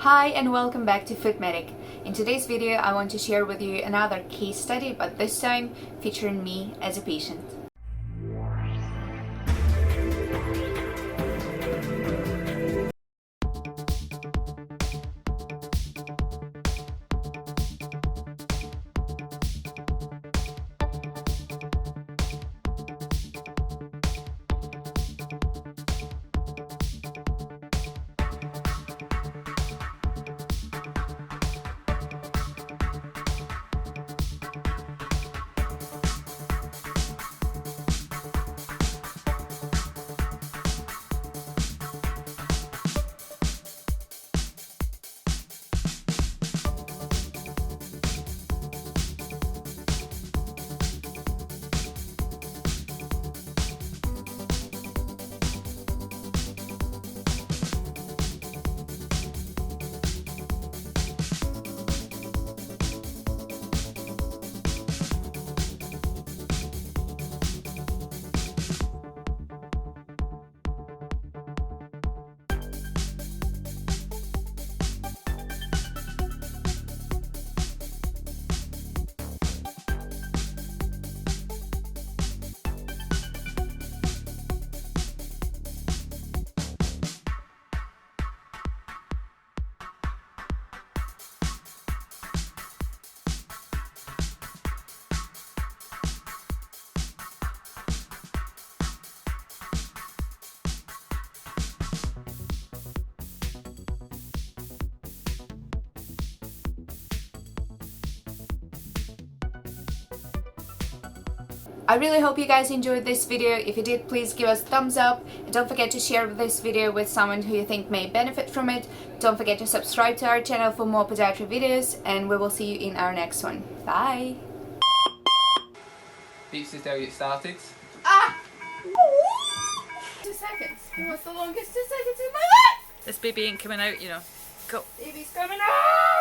Hi and welcome back to Foot Medic. In today's video I want to share with you another case study, but this time featuring me as a patient. I really hope you guys enjoyed this video. If you did, please give us a thumbs up and don't forget to share this video with someone who you think may benefit from it. Don't forget to subscribe to our channel for more podiatry videos, and we will see you in our next one. Bye! This is how you started. Ah! 2 seconds. It was the longest 2 seconds in my life! This baby ain't coming out, you know. Go. Baby's coming out!